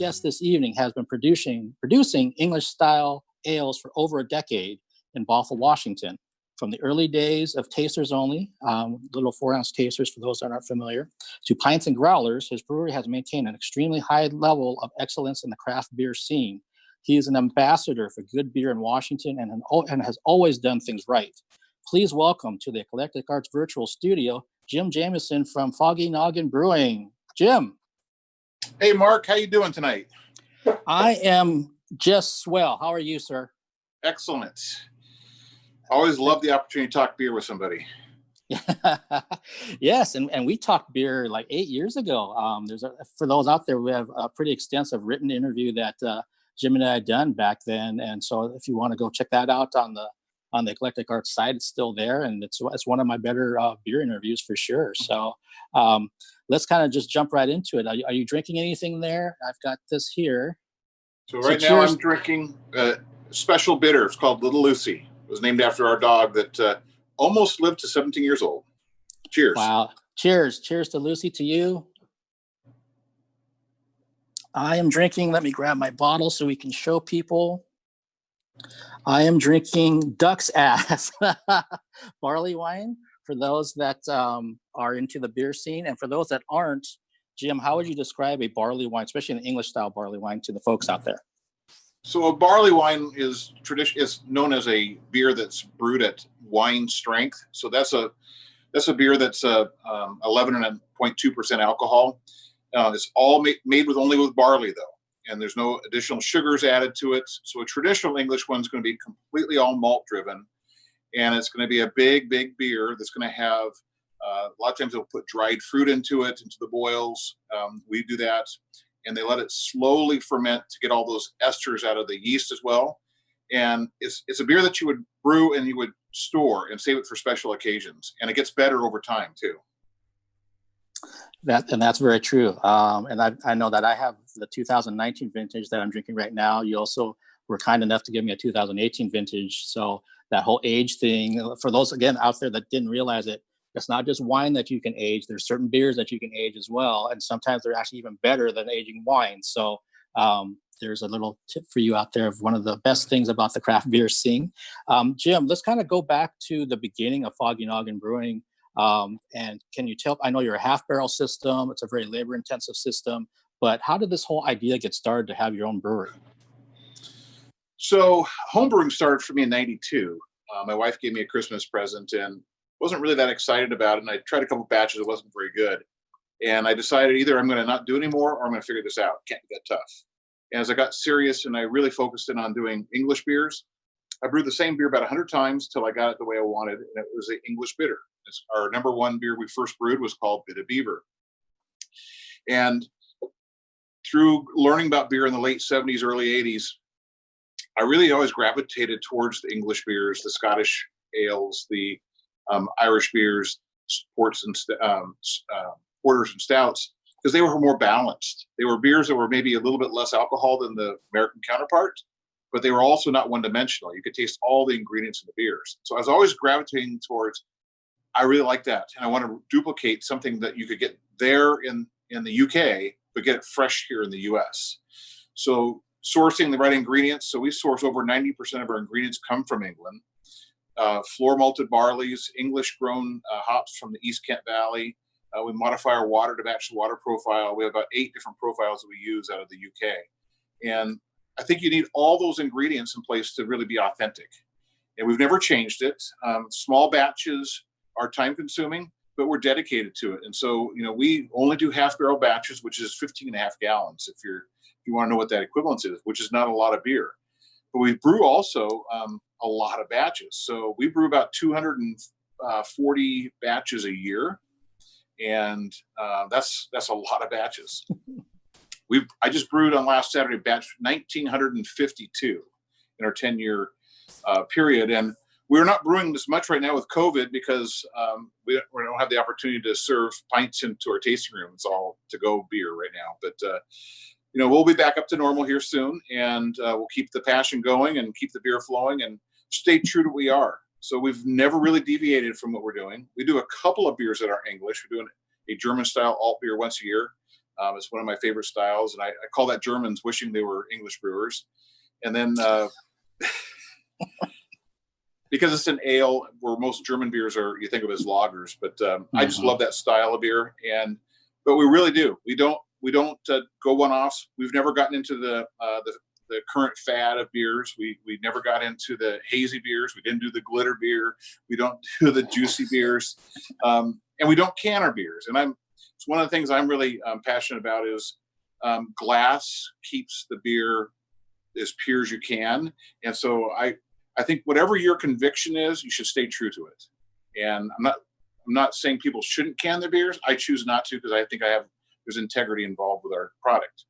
guest this evening has been producing English-style ales for over a decade in Bothell, Washington. From the early days of tasters only, little 4-ounce tasters for those that aren't familiar, to pints and growlers, his brewery has maintained an extremely high level of excellence in the craft beer scene. He is an ambassador for good beer in Washington and has always done things right. Please welcome to the Eclectic Arts virtual studio, Jim Jameson from FOGGY NOGGIN Brewing. Jim. Hey, Mark, how you doing tonight? I am just swell. How are you, sir? Excellent. Always love the opportunity to talk beer with somebody. Yes, and we talked beer like 8 years ago. For those out there, we have a pretty extensive written interview that Jim and I had done back then. And so if you want to go check that out on the Eclectic Arts site, it's still there, and it's one of my better beer interviews for sure. So let's kind of just jump right into it. Are you drinking anything there? I've got this here. So right now I'm drinking a special bitter. It's called Little Lucy. It was named after our dog that almost lived to 17 years old. Cheers. Wow. Cheers. Cheers to Lucy, to you. I am drinking, let me grab my bottle so we can show people. I am drinking Duck's Ass barley wine for those that are into the beer scene. And for those that aren't, Jim, how would you describe a barley wine, especially an English style barley wine, to the folks out there? So a barley wine is known as a beer that's brewed at wine strength. So that's a beer that's 11.2% alcohol. It's all made only with barley though, and there's no additional sugars added to it. So a traditional English one's going to be completely all malt driven, and it's going to be a big beer that's going to have a lot of times they'll put dried fruit into the boils. We do that. And they let it slowly ferment to get all those esters out of the yeast as well. And it's a beer that you would brew and you would store and save it for special occasions. And it gets better over time too. That's very true. And I know that I have the 2019 vintage that I'm drinking right now. You also were kind enough to give me a 2018 vintage. So that whole age thing, for those again out there that didn't realize it, it's not just wine that you can age. There's certain beers that you can age as well. And sometimes they're actually even better than aging wine. So there's a little tip for you out there of one of the best things about the craft beer scene. Jim, let's kind of go back to the beginning of FOGGY NOGGIN Brewing. And can you tell, I know you're a half barrel system. It's a very labor intensive system, but how did this whole idea get started to have your own brewery? So homebrewing started for me in '92. My wife gave me a Christmas present and wasn't really that excited about it. And I tried a couple batches. It wasn't very good. And I decided either I'm going to not do anymore or I'm going to figure this out. It can't be that tough. And as I got serious and I really focused in on doing English beers, I brewed the same beer about 100 times till I got it the way I wanted. And it was an English bitter. It's our number one beer we first brewed was called Bit of Beaver. And through learning about beer in the late 70s, early 80s, I really always gravitated towards the English beers, the Scottish ales, the Irish beers, porters and stouts, because they were more balanced. They were beers that were maybe a little bit less alcohol than the American counterpart, but they were also not one-dimensional. You could taste all the ingredients in the beers. So I was always gravitating towards, I really like that, and I want to duplicate something that you could get there in the UK, but get it fresh here in the US. So sourcing the right ingredients. So we source over 90% of our ingredients come from England. Floor malted barleys, English grown hops from the East Kent Valley. We modify our water to match the water profile. We have about 8 different profiles that we use out of the UK. And I think you need all those ingredients in place to really be authentic. And we've never changed it. Small batches are time consuming, but we're dedicated to it. And so, we only do half barrel batches, which is 15.5 gallons. If you want to know what that equivalence is, which is not a lot of beer. But we brew also a lot of batches. So we brew about 240 batches a year. And that's a lot of batches. I just brewed on last Saturday batch 1,952 in our 10-year period. And we're not brewing this much right now with COVID because we don't have the opportunity to serve pints into our tasting room. It's all to-go beer right now. But we'll be back up to normal here soon, and we'll keep the passion going and keep the beer flowing and stay true to what we are. So we've never really deviated from what we're doing. We do a couple of beers that are English. We're doing a German-style alt beer once a year. It's one of my favorite styles, and I call that Germans wishing they were English brewers. And then because it's an ale, where most German beers are, you think of as lagers, but I just love that style of beer. But we really do. We don't go one-offs. We've never gotten into the current fad of beers. We never got into the hazy beers. We didn't do the glitter beer. We don't do the juicy beers, and we don't can our beers. And it's one of the things I'm really passionate about is glass keeps the beer as pure as you can. And so I think whatever your conviction is, you should stay true to it. And I'm not saying people shouldn't can their beers. I choose not to, because I think there's integrity involved with our product.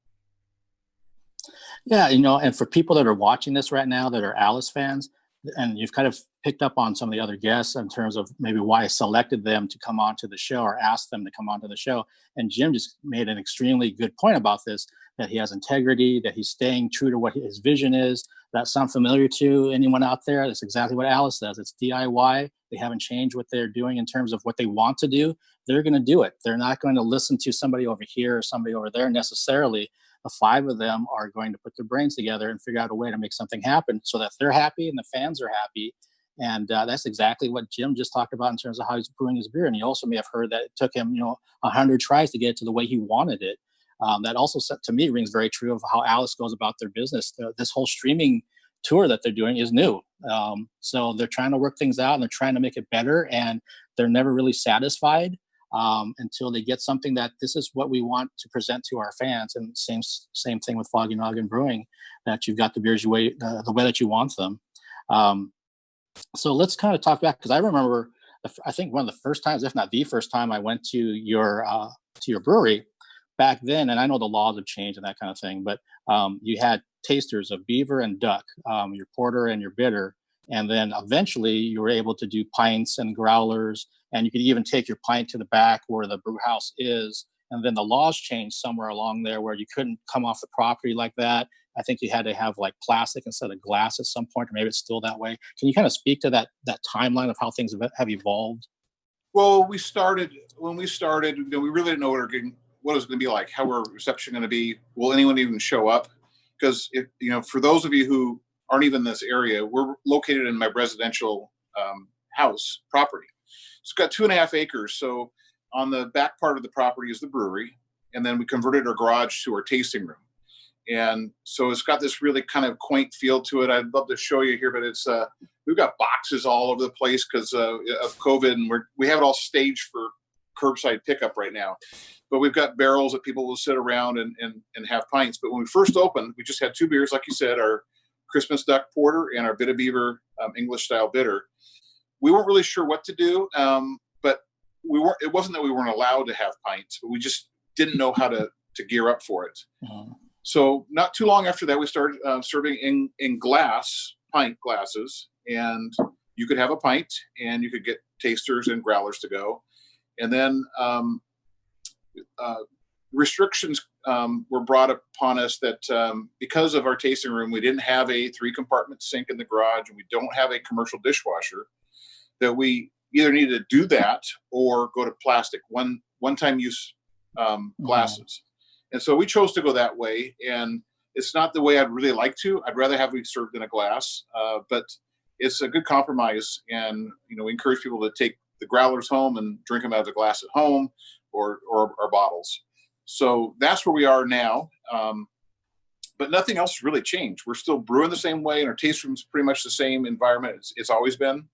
Yeah, and for people that are watching this right now that are Alice fans, and you've kind of picked up on some of the other guests in terms of maybe why I selected them to come onto the show or asked them to come onto the show. And Jim just made an extremely good point about this, that he has integrity, that he's staying true to what his vision is. That sound familiar to anyone out there? That's exactly what Alice does. It's DIY. They haven't changed what they're doing in terms of what they want to do. They're going to do it. They're not going to listen to somebody over here or somebody over there necessarily. The five of them are going to put their brains together and figure out a way to make something happen so that they're happy and the fans are happy. And that's exactly what Jim just talked about in terms of how he's brewing his beer. And you also may have heard that it took him, 100 tries to get it to the way he wanted it. That also, to me, rings very true of how Alice goes about their business. This whole streaming tour that they're doing is new. So they're trying to work things out and they're trying to make it better. And they're never really satisfied until they get something that this is what we want to present to our fans. And same thing with Foggy Noggin Brewing, that you've got the beers the way that you want them. So let's kind of talk back, because I remember, I think one of the first times, if not the first time, I went to your brewery back then, and I know the laws have changed and that kind of thing, but you had tasters of beaver and duck, your porter and your bitter, and then eventually you were able to do pints and growlers, and you could even take your pint to the back where the brew house is. And then the laws changed somewhere along there where you couldn't come off the property like that. I think you had to have like plastic instead of glass at some point, or maybe it's still that way. Can you kind of speak to that timeline of how things have evolved? Well, when we started, we really didn't know what it was going to be like, how our reception going to be. Will anyone even show up? Because for those of you who aren't even in this area, we're located in my residential house property. It's got 2.5 acres. So on the back part of the property is the brewery, and then we converted our garage to our tasting room. And so it's got this really kind of quaint feel to it. I'd love to show you here, but it's we've got boxes all over the place because of COVID, and we have it all staged for curbside pickup right now. But we've got barrels that people will sit around and have pints. But when we first opened, we just had 2 beers, like you said, our Christmas Duck Porter and our Bit of Beaver English style bitter. We weren't really sure what to do, but it wasn't that we weren't allowed to have pints, but we just didn't know how to gear up for it. So not too long after that, we started serving in glass, pint glasses, and you could have a pint and you could get tasters and growlers to go. And then restrictions were brought upon us that because of our tasting room, we didn't have a 3-compartment sink in the garage, and we don't have a commercial dishwasher, that we either needed to do that or go to plastic, one-time use glasses. And so we chose to go that way, and it's not the way I'd really like to. I'd rather have it served in a glass, but it's a good compromise, and we encourage people to take the growlers home and drink them out of the glass at home or bottles. So that's where we are now. But nothing else has really changed. We're still brewing the same way, and our taste room's pretty much the same environment it's always been.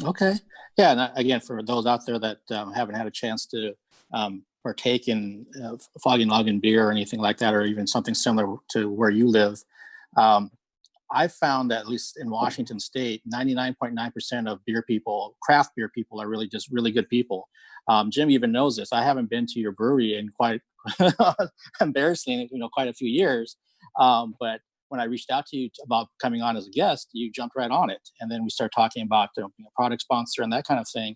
Okay. Yeah. And again, for those out there that haven't had a chance to partake in Foggy Noggin beer or anything like that, or even something similar to where you live, I found that at least in Washington State, 99.9% of craft beer people, are really just really good people. Jim even knows this. I haven't been to your brewery in quite embarrassingly, quite a few years. But when I reached out to you about coming on as a guest, you jumped right on it. And then we started talking about product sponsor and that kind of thing.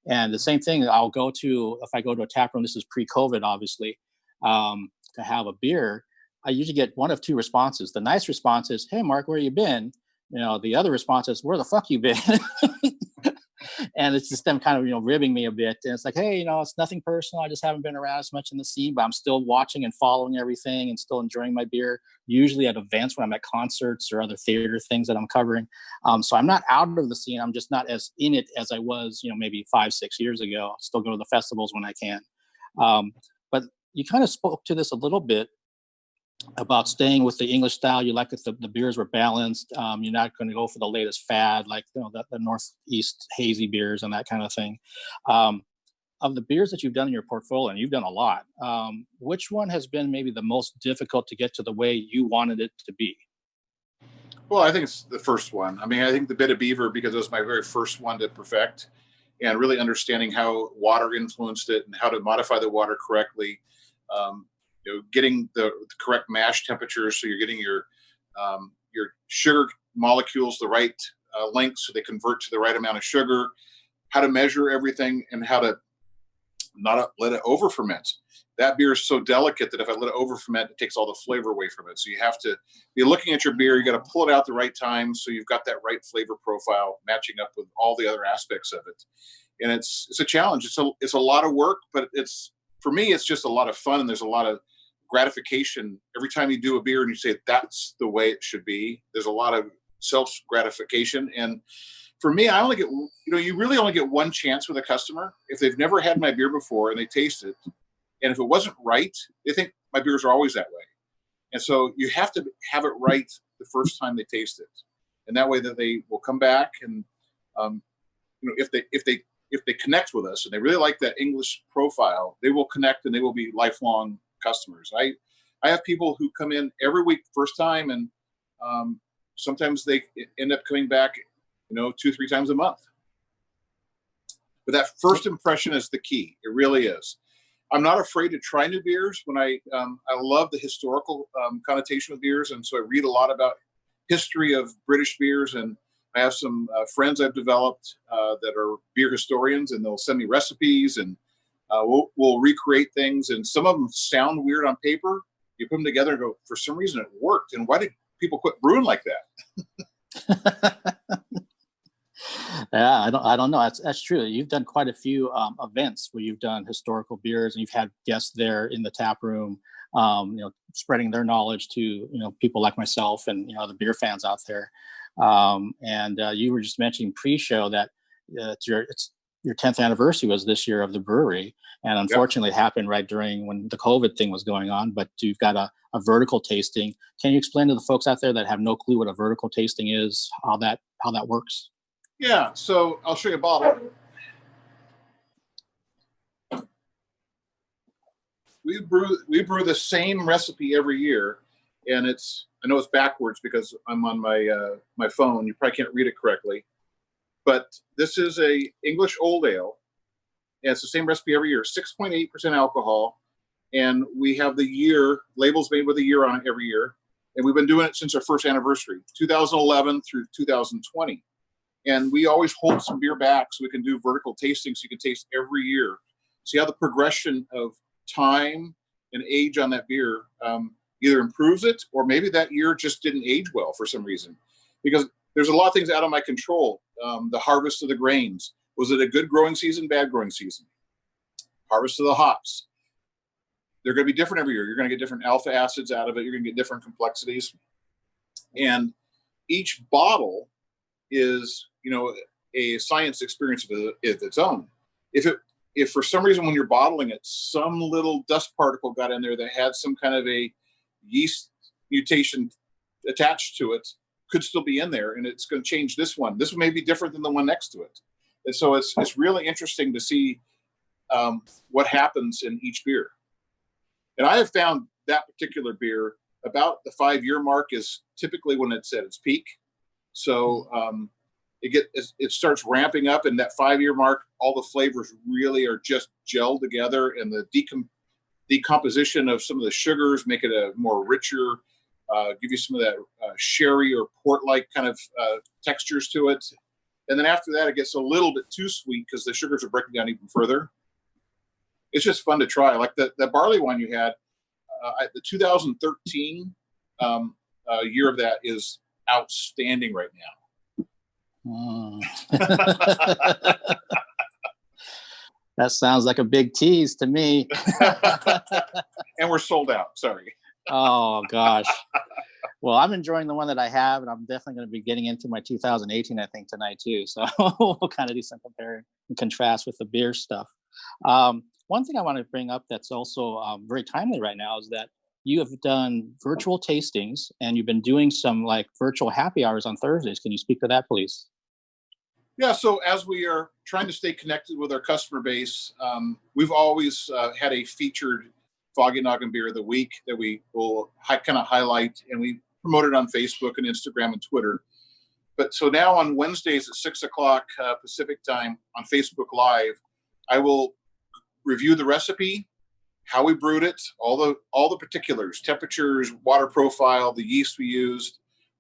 And the same thing, if I go to a tap room, this is pre-COVID, obviously, to have a beer, I usually get one of 2 responses. The nice response is, "Hey, Mark, where you been?" The other response is, "Where the fuck you been?" and it's just them kind of, ribbing me a bit. And it's like, hey, it's nothing personal. I just haven't been around as much in the scene, but I'm still watching and following everything and still enjoying my beer, usually at events when I'm at concerts or other theater things that I'm covering. So I'm not out of the scene. I'm just not as in it as I was, maybe 5-6 years ago. I still go to the festivals when I can. But you kind of spoke to this a little bit about staying with the English style. You like that the beers were balanced. You're not going to go for the latest fad, like the Northeast hazy beers and that kind of thing. Of the beers that you've done in your portfolio, and you've done a lot, which one has been maybe the most difficult to get to the way you wanted it to be? Well, I think it's the first one. I mean, I think the Bit of Beaver, because it was my very first one to perfect, and really understanding how water influenced it and how to modify the water correctly. Getting the correct mash temperatures, so you're getting your sugar molecules the right length, so they convert to the right amount of sugar. How to measure everything, and how to not let it over ferment. That beer is so delicate that if I let it over ferment, it takes all the flavor away from it. So you have to be looking at your beer. You got to pull it out the right time, so you've got that right flavor profile matching up with all the other aspects of it. And it's a challenge. It's a lot of work, but for me, it's just a lot of fun, and there's a lot of gratification every time you do a beer and you say that's the way it should be. There's a lot of self gratification, and for me, I only get you really only get one chance with a customer if they've never had my beer before and they taste it, and if it wasn't right, they think my beers are always that way, and so you have to have it right the first time they taste it, and that way that they will come back, and if they connect with us and they really like that English profile, they will connect and they will be lifelong customers. I have people who come in every week first time, and sometimes they end up coming back 2-3 times a month. But that first impression is the key. It really is. I'm not afraid to try new beers. When I love the historical connotation of beers, and so I read a lot about history of British beers, and I have some friends I've developed that are beer historians, and they'll send me recipes, and we'll recreate things, and some of them sound weird on paper. You put them together and go, for some reason it worked. And why did people quit brewing like that? Yeah, I don't know. That's true. You've done quite a few events where you've done historical beers, and you've had guests there in the tap room, spreading their knowledge to people like myself and the beer fans out there. And you were just mentioning pre-show that it's your 10th anniversary was this year of the brewery, and unfortunately it happened right during when the COVID thing was going on. But you've got a vertical tasting. Can you explain to the folks out there that have no clue what a vertical tasting is, how that works? Yeah, so I'll show you a bottle. We brew the same recipe every year, and I know it's backwards because I'm on my phone. You probably can't read it correctly, but this is a English old ale, and it's the same recipe every year. 6.8% alcohol, and we have the year labels made with a year on it every year, and we've been doing it since our first anniversary, 2011 through 2020. And we always hold some beer back so we can do vertical tasting, so you can taste every year. See how the progression of time and age on that beer either improves it, or maybe that year just didn't age well for some reason. Because there's a lot of things out of my control. The harvest of the grains. Was it a good growing season, bad growing season? Harvest of the hops. They're going to be different every year. You're going to get different alpha acids out of it. You're going to get different complexities. And each bottle is a science experience of its own. If for some reason when you're bottling it, some little dust particle got in there that had some kind of a yeast mutation attached to it, could still be in there, and it's going to change this one. This one may be different than the one next to it. And so it's really interesting to see what happens in each beer. And I have found that particular beer about the 5-year mark is typically when it's at its peak. So it starts ramping up, and that 5-year mark, all the flavors really are just gelled together, and the decomposition of some of the sugars make it a more richer, give you some of that sherry or port-like kind of textures to it. And then after that, it gets a little bit too sweet because the sugars are breaking down even further. It's just fun to try. Like the barley wine you had, the 2013 year of that is outstanding right now. Mm. That sounds like a big tease to me. And we're sold out. Sorry. Oh gosh. Well, I'm enjoying the one that I have, and I'm definitely going to be getting into my 2018, I think, tonight too. So we'll kind of do some compare and contrast with the beer stuff. One thing I want to bring up that's also very timely right now is that you have done virtual tastings, and you've been doing some like virtual happy hours on Thursdays. Can you speak to that, please? Yeah, so as we are trying to stay connected with our customer base, we've always had a featured Foggy Noggin beer of the week that we will kind of highlight, and we promote it on Facebook and Instagram and Twitter. But so now on Wednesdays at 6 o'clock Pacific time on Facebook Live, I will review the recipe, how we brewed it, all the particulars, temperatures, water profile, the yeast we used,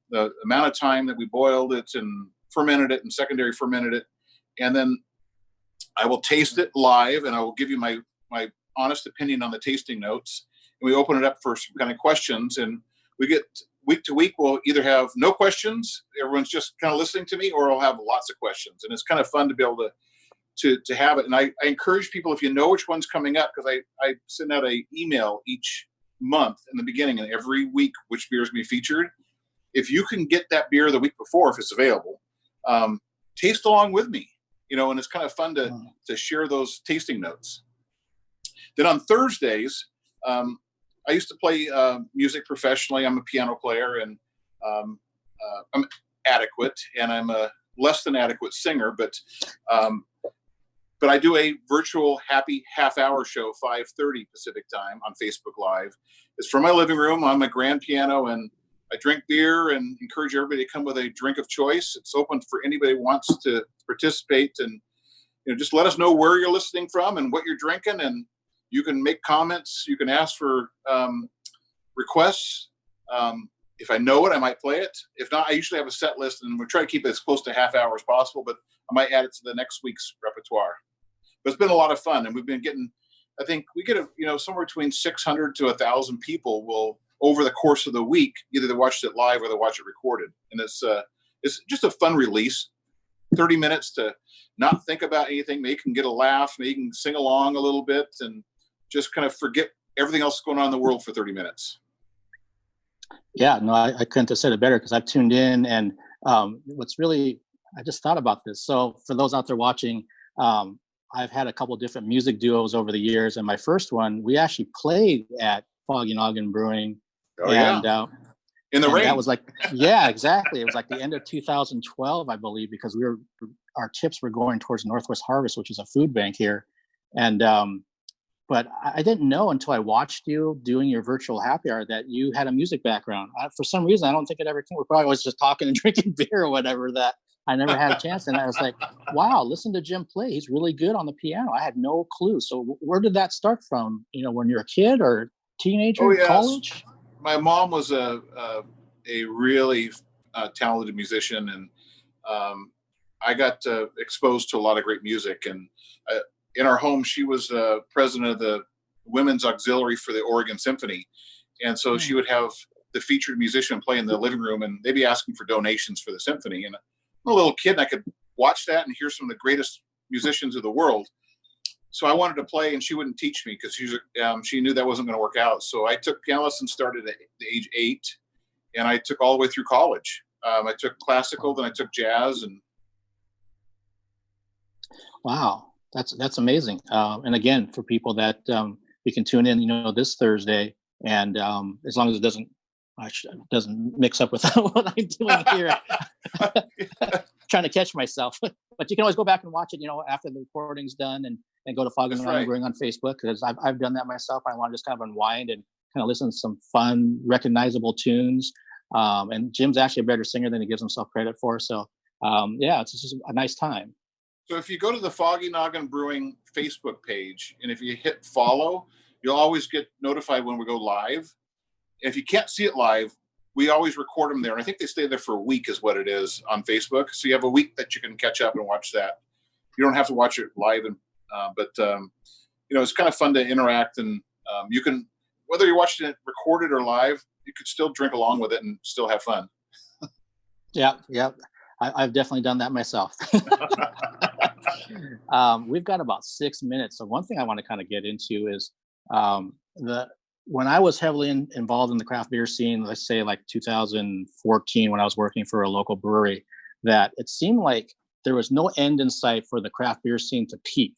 the amount of time that we boiled it and fermented it and secondary fermented it. And then I will taste it live, and I will give you my honest opinion on the tasting notes. And we open it up for some kind of questions, and we get week to week, we'll either have no questions, everyone's just kind of listening to me, or I'll have lots of questions. And it's kind of fun to be able to have it. And I encourage people, if you know which one's coming up, because I send out an email each month in the beginning and every week which beer is going to be featured. If you can get that beer the week before, if it's available, taste along with me, and it's kind of fun to share those tasting notes. Then on Thursdays, I used to play music professionally. I'm a piano player, and I'm adequate, and I'm a less than adequate singer, but I do a virtual happy half-hour show, 5:30 Pacific time on Facebook Live. It's from my living room on my grand piano, and I drink beer and encourage everybody to come with a drink of choice. It's open for anybody who wants to participate, and just let us know where you're listening from and what you're drinking, and you can make comments. You can ask for requests. If I know it, I might play it. If not, I usually have a set list, and we try to keep it as close to half hour as possible, but I might add it to the next week's repertoire. But it's been a lot of fun, and we've been getting, I think we get somewhere between 600 to 1,000 people will, over the course of the week, either they watched it live or they watch it recorded. And it's just a fun release, 30 minutes to not think about anything. Maybe you can get a laugh, maybe you can sing along a little bit, and just kind of forget everything else going on in the world for 30 minutes. Yeah, no, I couldn't have said it better, because I've tuned in, and I just thought about this. So for those out there watching, I've had a couple of different music duos over the years, and my first one, we actually played at Foggy Noggin Brewing. Oh, and, yeah. In the rain. That was yeah, exactly. It was like the end of 2012, I believe, because our tips were going towards Northwest Harvest, which is a food bank here. And, but I didn't know until I watched you doing your virtual happy hour that you had a music background. For some reason, I don't think it ever came. We're probably always just talking and drinking beer or whatever, that I never had a chance. And I was like, wow, listen to Jim play. He's really good on the piano. I had no clue. So where did that start from? When you're a kid or teenager, oh, yes. College? My mom was a really talented musician, and I got exposed to a lot of great music. And in our home, she was president of the Women's Auxiliary for the Oregon Symphony. And so she would have the featured musician play in the living room, and they'd be asking for donations for the symphony. And I'm a little kid, and I could watch that and hear some of the greatest musicians of the world. So I wanted to play, and she wouldn't teach me because she knew that wasn't going to work out. So I took piano lessons, started at the age 8, and I took all the way through college. I took classical, then I took jazz. And wow, that's amazing. And again, for people that you can tune in, this Thursday, and as long as it doesn't mix up with what I'm doing here. Trying to catch myself. But you can always go back and watch it, after the recording's done, and go to Foggy Noggin Brewing on Facebook, because I've done that myself. I want to just kind of unwind and kind of listen to some fun, recognizable tunes. And Jim's actually a better singer than he gives himself credit for. So yeah, it's just a nice time. So if you go to the Foggy Noggin Brewing Facebook page, and if you hit follow, you'll always get notified when we go live. If you can't see it live, we always record them there. And I think they stay there for a week is what it is on Facebook. So you have a week that you can catch up and watch that. You don't have to watch it live. But it's kind of fun to interact. And you can, whether you're watching it recorded or live, you could still drink along with it and still have fun. Yeah. I've definitely done that myself. We've got about 6 minutes. So one thing I want to kind of get into is when I was heavily involved in the craft beer scene, let's say like 2014, when I was working for a local brewery, that it seemed like there was no end in sight for the craft beer scene to peak.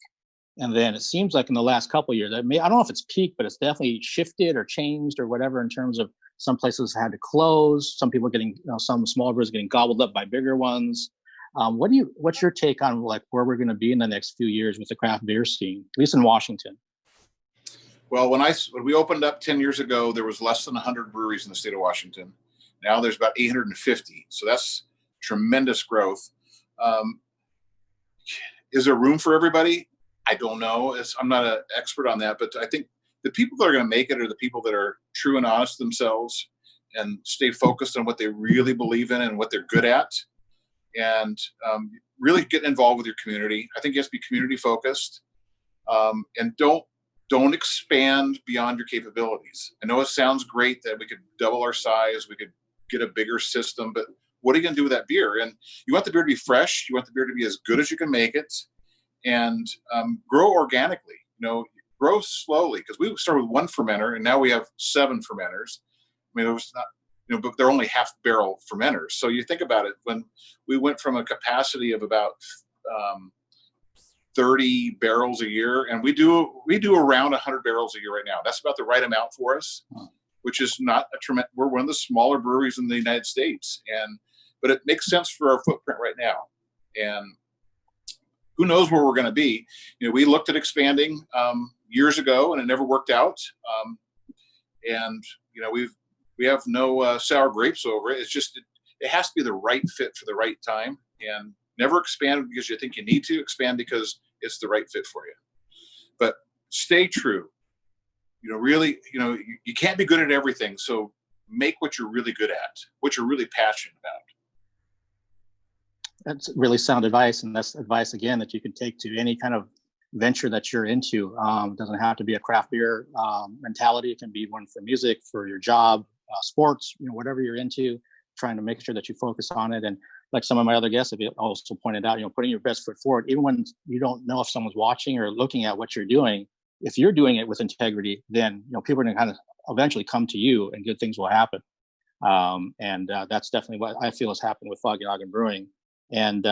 And then it seems like in the last couple of years, I don't know if it's peaked, but it's definitely shifted or changed or whatever, in terms of some places had to close. Some people getting, some small brewers getting gobbled up by bigger ones. What's your take on like where we're going to be in the next few years with the craft beer scene, at least in Washington? Well, when we opened up 10 years ago, there was less than 100 breweries in the state of Washington. Now there's about 850. So that's tremendous growth. Is there room for everybody? I don't know. I'm not an expert on that, but I think the people that are going to make it are the people that are true and honest to themselves and stay focused on what they really believe in and what they're good at, and really get involved with your community. I think you have to be community focused, and don't expand beyond your capabilities. I know it sounds great that we could double our size, we could get a bigger system, but what are you going to do with that beer? And you want the beer to be fresh. You want the beer to be as good as you can make it, and grow organically. Grow slowly, because we started with one fermenter and now we have 7 fermenters. I mean, it was not, but they're only half barrel fermenters. So you think about it, when we went from a capacity of about 30 barrels a year, and we do around 100 barrels a year right now. That's about the right amount for us, which is not a tremendous. We're one of the smaller breweries in the United States, but it makes sense for our footprint right now. And who knows where we're going to be? We looked at expanding years ago, and it never worked out. And we have no sour grapes over it. It's just it has to be the right fit for the right time, and never expand because you think you need to. Expand because it's the right fit for you. But stay true. Really, you can't be good at everything. So make what you're really good at, what you're really passionate about. That's really sound advice, and that's advice again that you can take to any kind of venture that you're into. It doesn't have to be a craft beer mentality. It can be one for music, for your job, sports, whatever you're into. Trying to make sure that you focus on it, and like some of my other guests have also pointed out, putting your best foot forward, even when you don't know if someone's watching or looking at what you're doing. If you're doing it with integrity, then people are going to kind of eventually come to you, and good things will happen. And that's definitely what I feel has happened with Foggy Noggin Brewing. And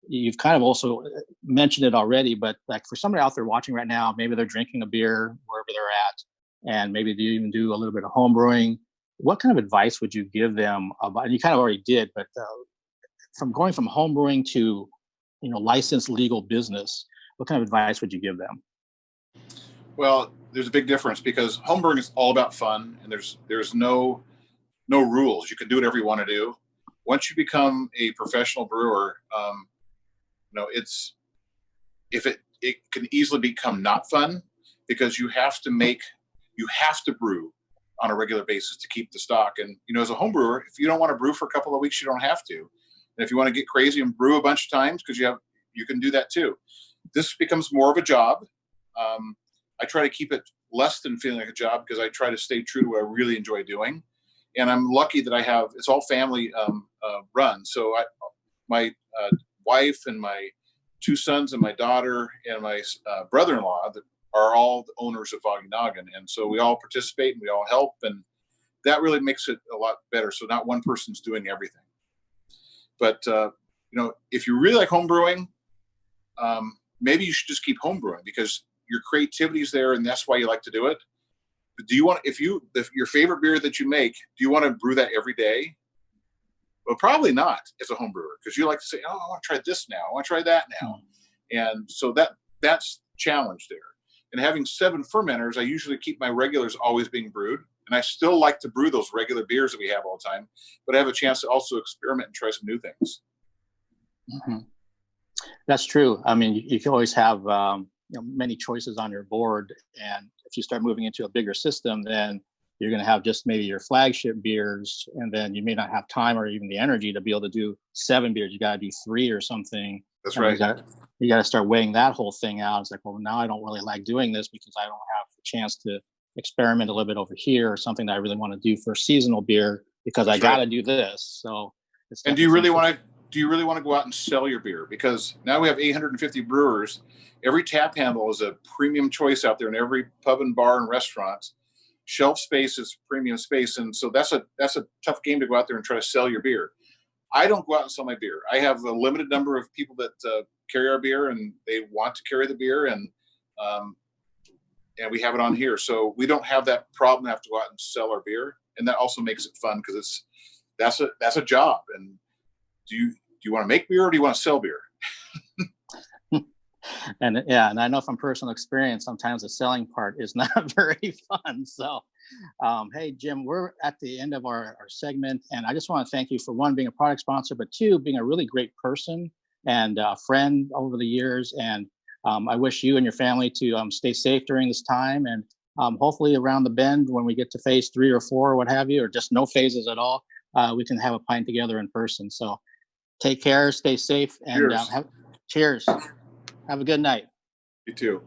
you've kind of also mentioned it already, but like for somebody out there watching right now, maybe they're drinking a beer wherever they're at, and maybe they even do a little bit of home brewing. What kind of advice would you give them about, and you kind of already did, but from going from home brewing to, licensed legal business, what kind of advice would you give them? Well, there's a big difference, because home brewing is all about fun, and there's no rules. You can do whatever you want to do. Once you become a professional brewer, it can easily become not fun, because you have to brew on a regular basis to keep the stock. And as a home brewer, if you don't want to brew for a couple of weeks, you don't have to. And if you want to get crazy and brew a bunch of times, because you can do that too. This becomes more of a job. I try to keep it less than feeling like a job, because I try to stay true to what I really enjoy doing. And I'm lucky that it's all family run. So my wife and my 2 sons and my daughter and my brother-in-law that are all the owners of Foggy Noggin. And so we all participate and we all help, and that really makes it a lot better. So not one person's doing everything. But, if you really like home brewing, maybe you should just keep home brewing, because your creativity is there, and that's why you like to do it. But do you want, if your favorite beer that you make, do you want to brew that every day? Well, probably not as a home brewer, because you like to say, I want to try this now. I want to try that now. And so that's challenge there. And having 7 fermenters, I usually keep my regulars always being brewed. And I still like to brew those regular beers that we have all the time, but I have a chance to also experiment and try some new things. Mm-hmm. That's true. I mean, you can always have many choices on your board, and if you start moving into a bigger system, then you're going to have just maybe your flagship beers, and then you may not have time or even the energy to be able to do 7 beers. You got to do 3 or something. That's right. You got to start weighing that whole thing out. It's like, well, now I don't really like doing this because I don't have the chance to experiment a little bit over here, or something that I really want to do for seasonal beer because I got to do this. So, and do you really want to do you really want to go out and sell your beer? Because now we have 850 brewers. Every tap handle is a premium choice out there in every pub and bar and restaurant. Shelf space is premium space, and so that's a tough game to go out there and try to sell your beer. I don't go out and sell my beer. I have a limited number of people that carry our beer, and they want to carry the beer, and we have it on here, so we don't have that problem to have to go out and sell our beer, and that also makes it fun because that's a job. And do you want to make beer or do you want to sell beer? And yeah, and I know from personal experience, sometimes the selling part is not very fun. So, hey, Jim, we're at the end of our segment, and I just want to thank you for, one, being a product sponsor, but two, being a really great person and a friend over the years. And I wish you and your family to stay safe during this time, and hopefully around the bend when we get to phase 3 or 4 or what have you, or just no phases at all, we can have a pint together in person. So take care, stay safe, and Cheers. cheers. Have a good night. You too.